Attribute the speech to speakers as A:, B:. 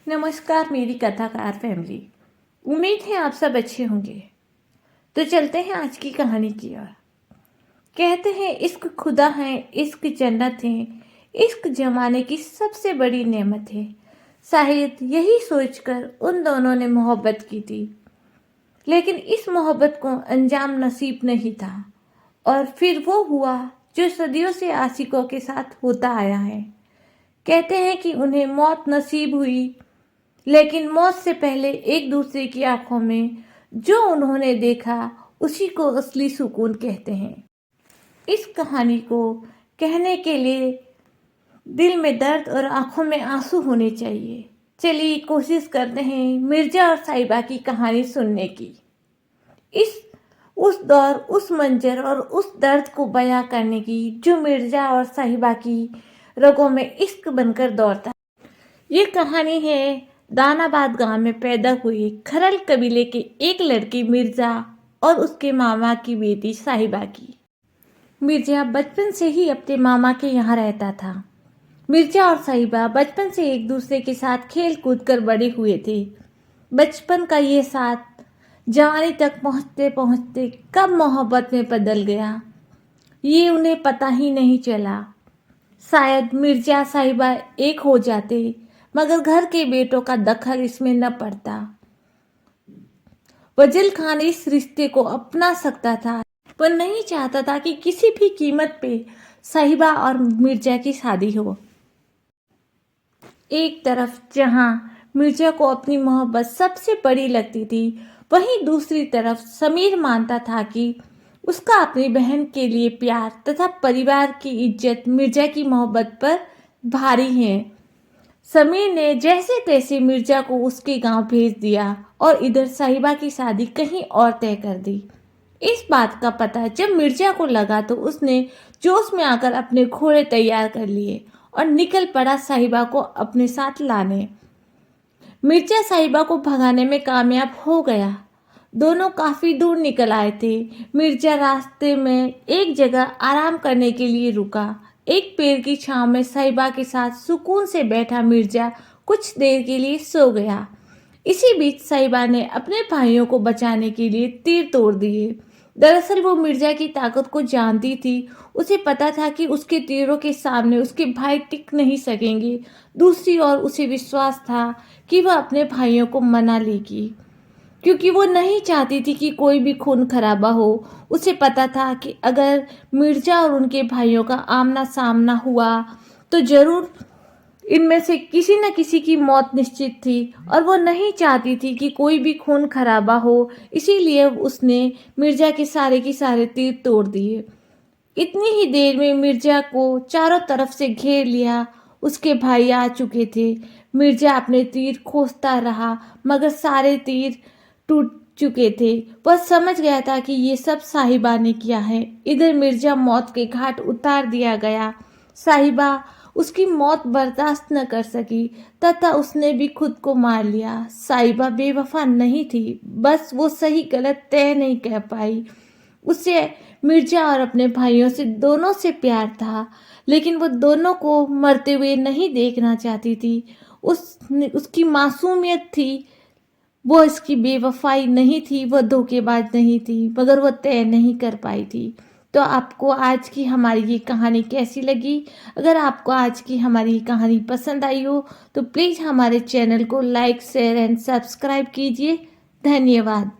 A: नमस्कार मेरी कथाकार फैमिली। उम्मीद है आप सब अच्छे होंगे। तो चलते हैं आज की कहानी की ओर। कहते हैं इश्क खुदा है, इश्क जन्नत है, इश्क जमाने की सबसे बड़ी नेमत है। शायद यही सोचकर उन दोनों ने मोहब्बत की थी, लेकिन इस मोहब्बत को अंजाम नसीब नहीं था। और फिर वो हुआ जो सदियों से आशिकों के साथ होता आया है। कहते हैं कि उन्हें मौत नसीब हुई, लेकिन मौत से पहले एक दूसरे की आंखों में जो उन्होंने देखा उसी को असली सुकून कहते हैं। इस कहानी को कहने के लिए दिल में दर्द और आंखों में आंसू होने चाहिए। चलिए कोशिश करते हैं मिर्जा और साहिबा की कहानी सुनने की। इस उस दौर, उस मंजर और उस दर्द को बयां करने की जो मिर्जा और साहिबा की रगों में इश्क बनकर दौड़ता। ये कहानी है दानाबाद गांव में पैदा हुई खरल कबीले के एक लड़की मिर्जा और उसके मामा की बेटी साहिबा की। मिर्जा बचपन से ही अपने मामा के यहाँ रहता था। मिर्जा और साहिबा बचपन से एक दूसरे के साथ खेल कूद कर बड़े हुए थे। बचपन का ये साथ जवानी तक पहुँचते पहुँचते कब मोहब्बत में बदल गया, ये उन्हें पता ही नहीं चला। शायद मिर्जा साहिबा एक हो जाते, मगर घर के बेटों का दखल इसमें न पड़ता। फजल खान इस रिश्ते को अपना सकता था, पर नहीं चाहता था कि किसी भी कीमत पे साहिबा और मिर्जा की शादी हो। एक तरफ जहां मिर्जा को अपनी मोहब्बत सबसे बड़ी लगती थी, वहीं दूसरी तरफ समीर मानता था कि उसका अपनी बहन के लिए प्यार तथा परिवार की इज्जत मिर्जा की मोहब्बत पर भारी है। समीर ने जैसे तैसे मिर्जा को उसके गांव भेज दिया और इधर साहिबा की शादी कहीं और तय कर दी। इस बात का पता जब मिर्जा को लगा तो उसने जोश में आकर अपने घोड़े तैयार कर लिए और निकल पड़ा साहिबा को अपने साथ लाने। मिर्जा साहिबा को भगाने में कामयाब हो गया। दोनों काफी दूर निकल आए थे। मिर्जा रास्ते में एक जगह आराम करने के लिए रुका। एक पेड़ की छांव में साहिबा के साथ सुकून से बैठा मिर्जा कुछ देर के लिए सो गया। इसी बीच साहिबा ने अपने भाइयों को बचाने के लिए तीर तोड़ दिए। दरअसल वो मिर्जा की ताकत को जानती थी। उसे पता था कि उसके तीरों के सामने उसके भाई टिक नहीं सकेंगे। दूसरी ओर उसे विश्वास था कि वह अपने भाइयों को मना लेगी, क्योंकि वो नहीं चाहती थी कि कोई भी खून खराबा हो। उसे पता था कि अगर मिर्जा और उनके भाइयों का आमना सामना हुआ तो जरूर इनमें से किसी न किसी की मौत निश्चित थी, और वो नहीं चाहती थी कि कोई भी खून खराबा हो। इसीलिए उसने मिर्जा के सारे तीर तोड़ दिए। इतनी ही देर में मिर्जा को चारों तरफ से घेर लिया। उसके भाई आ चुके थे। मिर्जा अपने तीर खोसता रहा, मगर सारे तीर टूट चुके थे। वह समझ गया था कि ये सब साहिबा ने किया है। इधर मिर्जा मौत के घाट उतार दिया गया। साहिबा उसकी मौत बर्दाश्त न कर सकी तथा उसने भी खुद को मार लिया। साहिबा बेवफा नहीं थी, बस वो सही गलत तय नहीं कह पाई। उसे मिर्जा और अपने भाइयों से दोनों से प्यार था, लेकिन वो दोनों को मरते हुए नहीं देखना चाहती थी। उसकी मासूमियत थी, वो इसकी बेवफाई नहीं थी, वह धोखेबाज नहीं थी, मगर वह तय नहीं कर पाई थी। तो आपको आज की हमारी ये कहानी कैसी लगी? अगर आपको आज की हमारी कहानी पसंद आई हो तो प्लीज़ हमारे चैनल को लाइक, शेयर एंड सब्सक्राइब कीजिए। धन्यवाद।